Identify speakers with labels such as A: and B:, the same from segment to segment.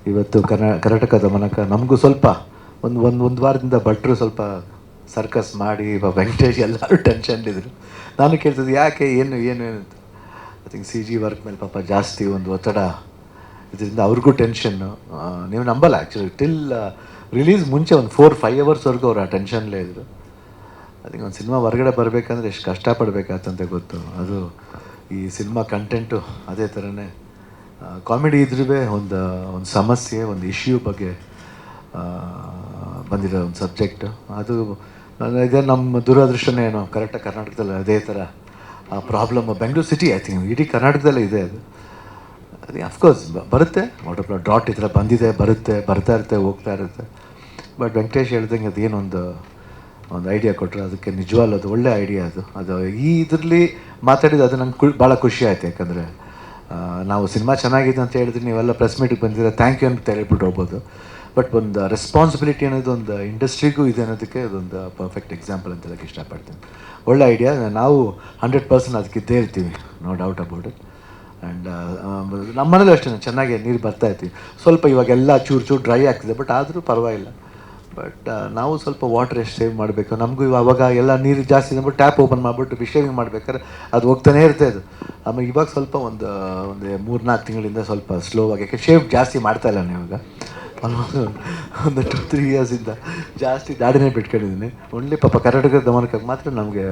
A: ಇವತ್ತು ಕರ್ನಾಟಕ ದಮನಕ ನಮಗೂ ಸ್ವಲ್ಪ ಒಂದು ವಾರದಿಂದ ಭಟ್ರು ಸ್ವಲ್ಪ ಸರ್ಕಸ್ ಮಾಡಿ ವೆಂಕಟೇಶ್ ಎಲ್ಲರೂ ಟೆನ್ಷನ್ಲಿದ್ರು. ನಾನು ಕೇಳ್ತಿದ್ದೆ ಯಾಕೆ ಏನು ಏನು ಅಂತ. I think see G work ಮೇಲೆ ಪಾಪ ಜಾಸ್ತಿ ಒಂದು ಒತ್ತಡ ಇದರಿಂದ ಅವ್ರಿಗೂ ಟೆನ್ಷನ್ನು. ನೀವು ನಂಬಲ್ಲ ಆ್ಯಕ್ಚುಲಿ ಟಿಲ್ ರಿಲೀಸ್ ಮುಂಚೆ ಒಂದು 4-5 ಅವರ್ಸ್ವರೆಗೂ ಅವ್ರು ಆ ಟೆನ್ಷನ್ಲೇ ಇದ್ದರು. ಅದಕ್ಕೆ ಒಂದು ಸಿನಿಮಾ ಹೊರಗಡೆ ಬರಬೇಕಂದ್ರೆ ಎಷ್ಟು ಕಷ್ಟಪಡಬೇಕಾತಂತ ಗೊತ್ತು. ಅದು ಈ ಸಿನಿಮಾ ಕಂಟೆಂಟು ಅದೇ ಥರನೇ ಕಾಮಿಡಿ ಇದ್ರೂ ಒಂದು ಸಮಸ್ಯೆ, ಒಂದು ಇಶ್ಯೂ ಬಗ್ಗೆ ಬಂದಿರೋ ಒಂದು ಸಬ್ಜೆಕ್ಟು. ಅದು ಇದೇ ನಮ್ಮ ದುರದೃಷ್ಟನೇ ಏನೋ ಕರೆಕ್ಟಾಗಿ ಕರ್ನಾಟಕದಲ್ಲಿ ಅದೇ ಥರ problem Bengaluru city I think ಇಡೀ ಕರ್ನಾಟಕದಲ್ಲೇ ಇದೆ ಅದು. ಅದೇ ಅಫ್ಕೋರ್ಸ್ ಬರುತ್ತೆ, ವಾಟರ್ ಡ್ರಾಟ್ ಈ ಥರ ಬಂದಿದೆ, ಬರ್ತಾ ಇರುತ್ತೆ, ಹೋಗ್ತಾ ಇರುತ್ತೆ. ಬಟ್ ವೆಂಕಟೇಶ್ ಹೇಳ್ದಂಗೆ ಅದೇನೊಂದು ಐಡಿಯಾ ಕೊಟ್ಟರು, ಅದಕ್ಕೆ ನಿಜವಾಗ್ಲೂ ಅದು ಒಳ್ಳೆ ಐಡಿಯಾ. ಅದು ಈ ಇದರಲ್ಲಿ ಮಾತಾಡಿದ್ದು ಅದು ನಂಗೆ ಭಾಳ ಖುಷಿ ಆಯಿತು. ಯಾಕಂದರೆ ನಾವು ಸಿನಿಮಾ ಚೆನ್ನಾಗಿದೆ ಅಂತ ಹೇಳಿದ್ರೆ ನೀವೆಲ್ಲ ಪ್ರೆಸ್ ಮೀಟಿಗೆ ಬಂದಿದ್ರೆ ಥ್ಯಾಂಕ್ ಯು ಅಂತ ಹೇಳ್ಬಿಟ್ಟು ಹೋಗ್ಬೋದು. ಬಟ್ ಒಂದು ರೆಸ್ಪಾನ್ಸಿಬಿಲಿಟಿ ಅನ್ನೋದು ಒಂದು ಇಂಡಸ್ಟ್ರಿಗೂ ಇದೆ ಅನ್ನೋದಕ್ಕೆ ಅದೊಂದು ಪರ್ಫೆಕ್ಟ್ ಎಕ್ಸಾಂಪಲ್ ಅಂತ ಹೇಳಕ್ಕೆ ಇಷ್ಟಪಡ್ತೀನಿ. ಒಳ್ಳೆ ಐಡಿಯಾ, ನಾವು 100% ಅದಕ್ಕೆ ಇದ್ದೇ ಇರ್ತೀವಿ, no doubt about it. And ನಮ್ಮ ಮನೇಲೂ ಅಷ್ಟೇ ಚೆನ್ನಾಗಿ ನೀರು ಬರ್ತಾಯಿರ್ತೀವಿ. ಸ್ವಲ್ಪ ಇವಾಗೆಲ್ಲ ಚೂರು ಡ್ರೈ ಆಗ್ತಿದೆ, ಬಟ್ ಆದರೂ ಪರವಾಗಿಲ್ಲ. ಬಟ್ ನಾವು ಸ್ವಲ್ಪ ವಾಟರ್ ಎಷ್ಟು ಸೇವ್ ಮಾಡಬೇಕು. ನಮಗೂ ಅವಾಗ ಎಲ್ಲ ನೀರು ಜಾಸ್ತಿ ಅಂದ್ಬಿಟ್ಟು ಟ್ಯಾಪ್ ಓಪನ್ ಮಾಡಿಬಿಟ್ಟು ಶೇವಿಂಗ್ ಮಾಡ್ಬೇಕಾದ್ರೆ ಅದು ಹೋಗ್ತಾನೇ ಇರ್ತದೆ ಅದು. ಆಮೇಲೆ ಇವಾಗ ಸ್ವಲ್ಪ ಒಂದು 3-4 ತಿಂಗಳಿಂದ ಸ್ವಲ್ಪ ಸ್ಲೋ ಆಗಿ, ಯಾಕೆ ಶೇವ್ ಜಾಸ್ತಿ ಮಾಡ್ತಾಯಿಲ್ಲ ಇವಾಗ. ಆಲ್ಮೋಸ್ಟ್ ಒಂದು 2-3 ಇಯರ್ಸಿಂದ ಜಾಸ್ತಿ ದಾಡಿನೇ ಬಿಟ್ಕೊಂಡಿದ್ದೀನಿ. ಒಳ್ಳೆ ಪಾಪ ಕರ್ನಾಟಕದ ದಮನಕ್ಕೆ ಮಾತ್ರ ನಮಗೆ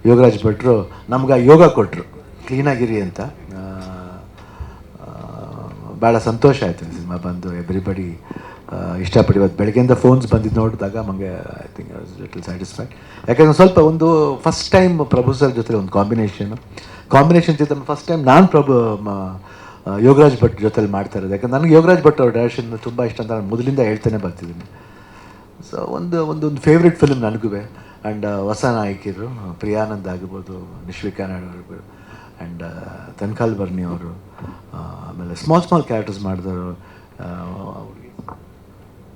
A: ಯೋಗರಾಜ್ ಭಟ್ರು ನಮ್ಗೆ ಯೋಗ ಕೊಟ್ಟರು, ಕ್ಲೀನಾಗಿರಿ ಅಂತ. ಭಾಳ ಸಂತೋಷ ಆಯಿತು ಸಿನಿಮಾ ಬಂದು. ಎವ್ರಿಬಡಿ ಇಷ್ಟಪಟ್ಟು ಇವತ್ತು ಬೆಳಗ್ಗೆಯಿಂದ ಫೋನ್ಸ್ ಬಂದಿದ್ದು ನೋಡಿದಾಗ ನಮಗೆ ಐ ಥಿಂಕ್ ಲಿಟಲ್ ಸ್ಯಾಟಿಸ್ಫೈಡ್. ಯಾಕಂದರೆ ಸ್ವಲ್ಪ ಒಂದು ಫಸ್ಟ್ ಟೈಮ್ ಪ್ರಭು ಸರ್ ಜೊತೆ ಒಂದು ಕಾಂಬಿನೇಷನ್ ಜೊತೆ ಫಸ್ಟ್ ಟೈಮ್ ನಾನು ಯೋಗರಾಜ್ ಭಟ್ ಜೊತೆಲಿ ಮಾಡ್ತಾ ಇರೋದು. ಯಾಕಂದ್ರೆ ನನಗೆ ಯೋಗರಾಜ್ ಭಟ್ ಅವ್ರ ಡೈರೆಕ್ಷನ್ ತುಂಬ ಇಷ್ಟ ಅಂತ ನಾನು ಮೊದಲಿಂದ ಹೇಳ್ತಾನೆ ಬರ್ತಿದ್ದೀನಿ. ಸೊ ಒಂದು ಫೇವ್ರೆಟ್ ಫಿಲ್ಮ್ ನನಗೂ. ಆ್ಯಂಡ್ ಹೊಸ ನಾಯಕಿಯರು ಪ್ರಿಯಾನಂದ್ ಆಗಿರ್ಬೋದು, ನಿಶ್ವಿಕಾ ನಾಯ್ಡು ಆಗಿರ್ಬೋದು, ಆ್ಯಂಡ್ ತನ್ಕಾಲ್ ಬರ್ನಿ ಅವರು, ಆಮೇಲೆ ಸ್ಮಾಲ್ ಕ್ಯಾರೆಕ್ಟರ್ಸ್ ಮಾಡಿದವರು,